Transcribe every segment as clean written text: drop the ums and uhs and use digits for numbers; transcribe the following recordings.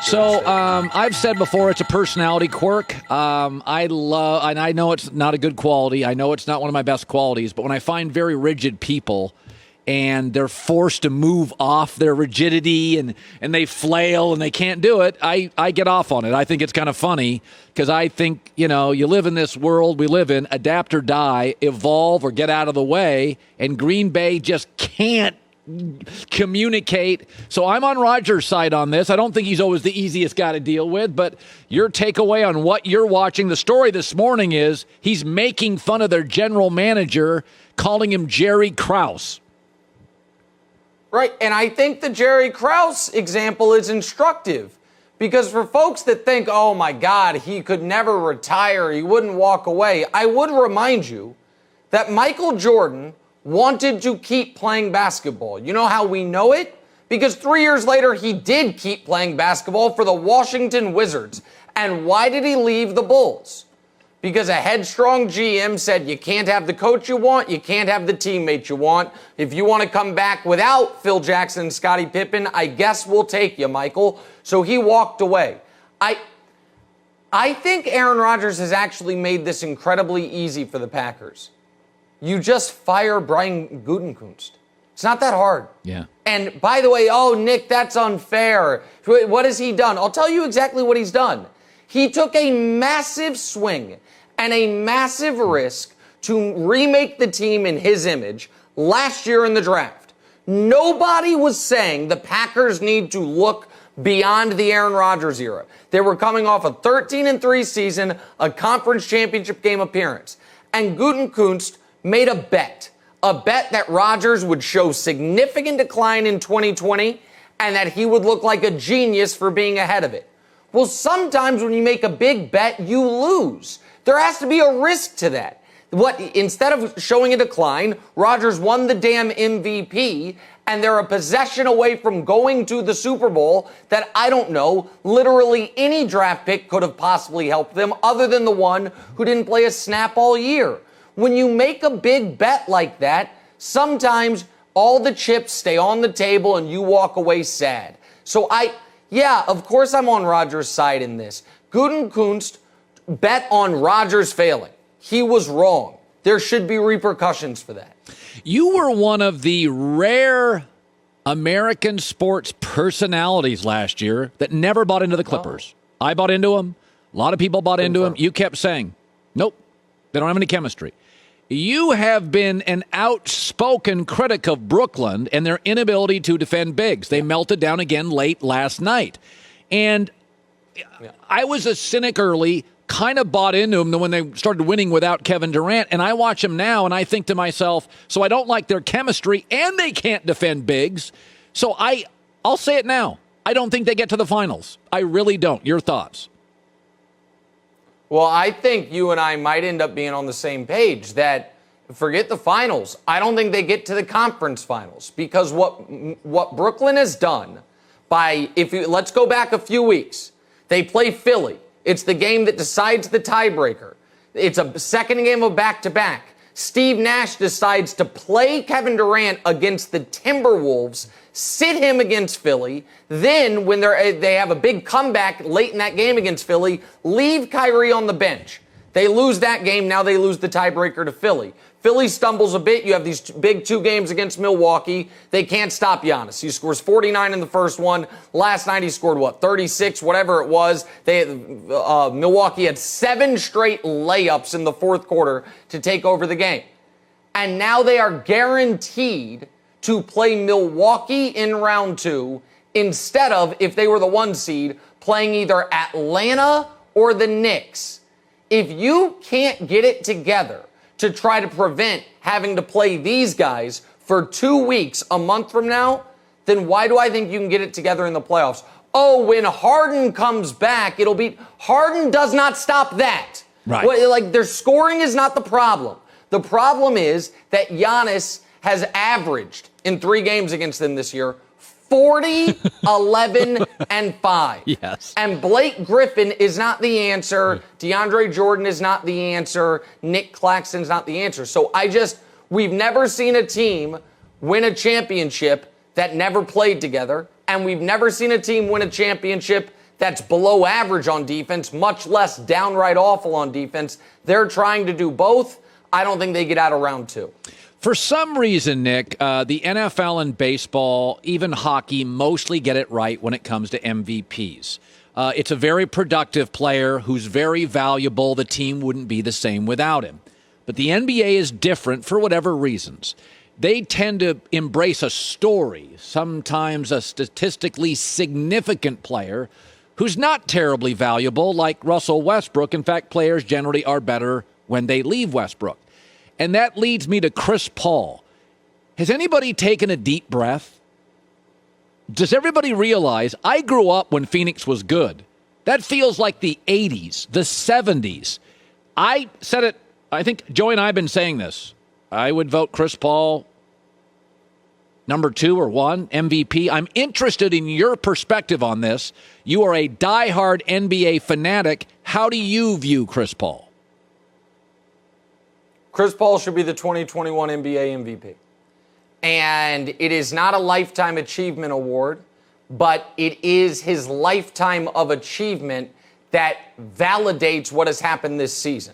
So I've said before it's a personality quirk. I love, and I know it's not a good quality. I know it's not one of my best qualities, but when I find very rigid people and they're forced to move off their rigidity and they flail and they can't do it, I get off on it. I think it's kind of funny because I think, you live in this world we live in, adapt or die, evolve or get out of the way, and Green Bay just can't communicate. So I'm on Rodgers' side on this. I don't think he's always the easiest guy to deal with, but your takeaway on what you're watching, the story this morning is he's making fun of their general manager, calling him Jerry Krause. Right, and I think the Jerry Krause example is instructive because for folks that think, oh my God, he could never retire, he wouldn't walk away, I would remind you that Michael Jordan wanted to keep playing basketball. You know how we know it? Because 3 years later, he did keep playing basketball for the Washington Wizards. And why did he leave the Bulls? Because a headstrong GM said, you can't have the coach you want, you can't have the teammate you want. If you want to come back without Phil Jackson and Scottie Pippen, I guess we'll take you, Michael. So he walked away. I think Aaron Rodgers has actually made this incredibly easy for the Packers. You just fire Brian Gutekunst. It's not that hard. Yeah. And by the way, oh, Nick, that's unfair. What has he done? I'll tell you exactly what he's done. He took a massive swing and a massive risk to remake the team in his image last year in the draft. Nobody was saying the Packers need to look beyond the Aaron Rodgers era. They were coming off a 13-3 season, a conference championship game appearance. And Gutekunst made a bet that Rodgers would show significant decline in 2020 and that he would look like a genius for being ahead of it. Well, sometimes when you make a big bet, you lose. There has to be a risk to that. Instead of showing a decline, Rodgers won the damn MVP, and they're a possession away from going to the Super Bowl that, I don't know, literally any draft pick could have possibly helped them other than the one who didn't play a snap all year. When you make a big bet like that, sometimes all the chips stay on the table and you walk away sad. So of course I'm on Rodgers' side in this. Gutekunst bet on Rodgers failing. He was wrong. There should be repercussions for that. You were one of the rare American sports personalities last year that never bought into the Clippers. Oh. I bought into them. A lot of people bought into them. You kept saying, nope, they don't have any chemistry. You have been an outspoken critic of Brooklyn and their inability to defend bigs. They melted down again late last night. And I was a cynic early, kind of bought into them when they started winning without Kevin Durant. And I watch them now and I think to myself, so I don't like their chemistry and they can't defend bigs. So I'll say it now. I don't think they get to the finals. I really don't. Your thoughts? Well, I think you and I might end up being on the same page that forget the finals. I don't think they get to the conference finals because what Brooklyn has done let's go back a few weeks. They play Philly. It's the game that decides the tiebreaker. It's a second game of back-to-back. Steve Nash decides to play Kevin Durant against the Timberwolves, sit him against Philly. Then when they have a big comeback late in that game against Philly, leave Kyrie on the bench. They lose that game. Now they lose the tiebreaker to Philly. Philly stumbles a bit. You have these big 2 games against Milwaukee. They can't stop Giannis. He scores 49 in the first one. Last night he scored, 36, whatever it was. Milwaukee had 7 straight layups in the fourth quarter to take over the game. And now they are guaranteed to play Milwaukee in round 2 instead of, if they were the 1 seed, playing either Atlanta or the Knicks. If you can't get it together to try to prevent having to play these guys for 2 weeks a month from now, then why do I think you can get it together in the playoffs? Oh, when Harden comes back, it'll be... Harden does not stop that. Right. Their scoring is not the problem. The problem is that Giannis has averaged, in 3 games against them this year, 40, 11, and 5. Yes. And Blake Griffin is not the answer. DeAndre Jordan is not the answer. Nick Claxton's not the answer. So we've never seen a team win a championship that never played together. And we've never seen a team win a championship that's below average on defense, much less downright awful on defense. They're trying to do both. I don't think they get out of round 2. For some reason, Nick, the NFL and baseball, even hockey, mostly get it right when it comes to MVPs. It's a very productive player who's very valuable. The team wouldn't be the same without him. But the NBA is different for whatever reasons. They tend to embrace a story, sometimes a statistically significant player who's not terribly valuable, like Russell Westbrook. In fact, players generally are better when they leave Westbrook. And that leads me to Chris Paul. Has anybody taken a deep breath? Does everybody realize I grew up when Phoenix was good? That feels like the 80s, the 70s. I said it, I think Joey and I have been saying this. I would vote Chris Paul number 2 or 1 MVP. I'm interested in your perspective on this. You are a diehard NBA fanatic. How do you view Chris Paul? Chris Paul should be the 2021 NBA MVP. And it is not a lifetime achievement award, but it is his lifetime of achievement that validates what has happened this season.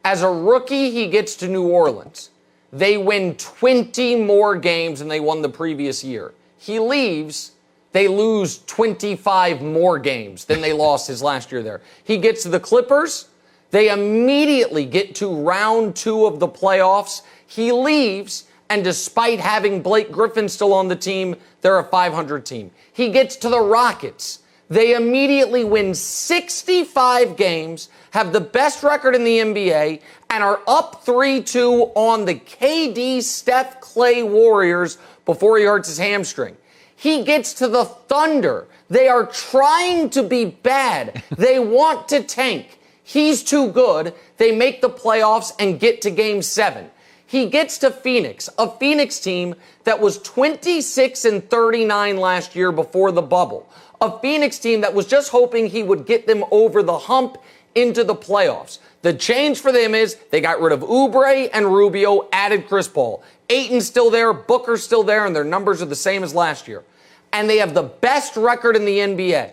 As a rookie, he gets to New Orleans. They win 20 more games than they won the previous year. He leaves, they lose 25 more games than they lost his last year there. He gets to the Clippers. They immediately get to round 2 of the playoffs. He leaves, and despite having Blake Griffin still on the team, they're a 500 team. He gets to the Rockets. They immediately win 65 games, have the best record in the NBA, and are up 3-2 on the KD Steph Clay Warriors before he hurts his hamstring. He gets to the Thunder. They are trying to be bad. They want to tank. He's too good. They make the playoffs and get to Game 7. He gets to Phoenix, a Phoenix team that was 26-39 last year before the bubble. A Phoenix team that was just hoping he would get them over the hump into the playoffs. The change for them is they got rid of Oubre and Rubio, added Chris Paul. Ayton's still there, Booker's still there, and their numbers are the same as last year. And they have the best record in the NBA.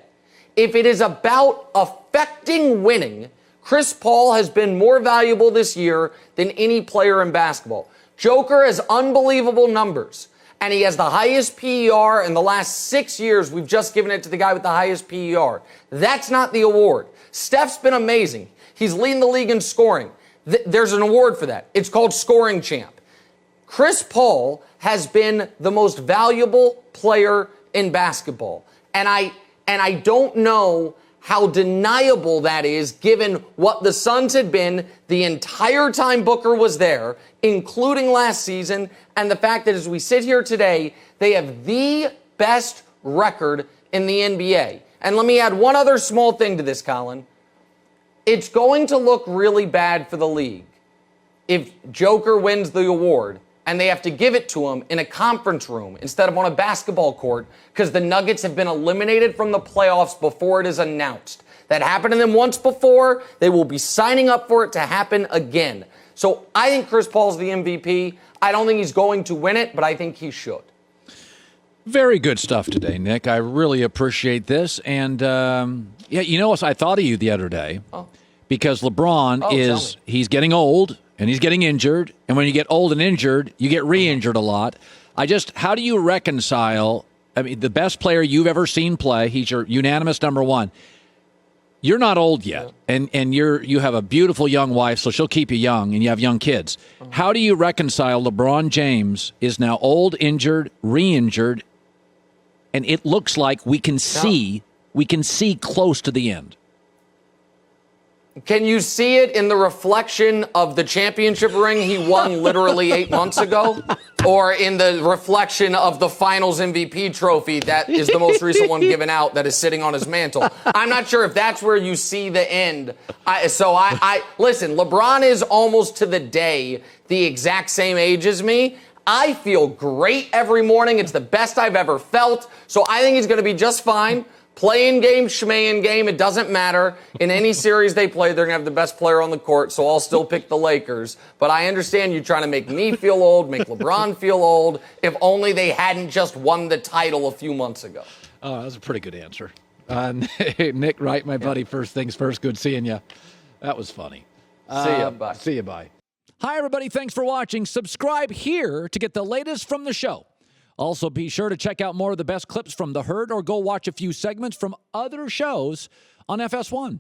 If it is about affecting winning, Chris Paul has been more valuable this year than any player in basketball. Joker has unbelievable numbers, and he has the highest PER in the last 6 years. We've just given it to the guy with the highest PER. That's not the award. Steph's been amazing. He's leading the league in scoring. There's an award for that. It's called Scoring Champ. Chris Paul has been the most valuable player in basketball, and I don't know how deniable that is given what the Suns had been the entire time Booker was there, including last season, and the fact that as we sit here today, they have the best record in the NBA. And let me add one other small thing to this, Colin. It's going to look really bad for the league if Joker wins the award and they have to give it to him in a conference room instead of on a basketball court because the Nuggets have been eliminated from the playoffs before it is announced. That happened to them once before. They will be signing up for it to happen again. So I think Chris Paul's the MVP. I don't think he's going to win it, but I think he should. Very good stuff today, Nick. I really appreciate this. And, yeah, you know what? I thought of you the other day because LeBron he's getting old. And he's getting injured. And when you get old and injured, you get re-injured a lot. How do you reconcile, I mean, the best player you've ever seen play, he's your unanimous number 1. You're not old yet. And you have a beautiful young wife, so she'll keep you young, and you have young kids. How do you reconcile LeBron James is now old, injured, re-injured, and it looks like we can see close to the end? Can you see it in the reflection of the championship ring he won literally 8 months ago? Or in the reflection of the finals MVP trophy that is the most recent one given out that is sitting on his mantle? I'm not sure if that's where you see the end. Listen, LeBron is almost to the day the exact same age as me. I feel great every morning. It's the best I've ever felt. So I think he's going to be just fine. Playing game, schmaying game, it doesn't matter. In any series they play, they're going to have the best player on the court, so I'll still pick the Lakers. But I understand you trying to make me feel old, make LeBron feel old, if only they hadn't just won the title a few months ago. Oh, that was a pretty good answer. Nick Wright, my buddy, first things first, good seeing you. That was funny. See ya, bye. See you, bye. Hi, everybody. Thanks for watching. Subscribe here to get the latest from the show. Also, be sure to check out more of the best clips from The Herd or go watch a few segments from other shows on FS1.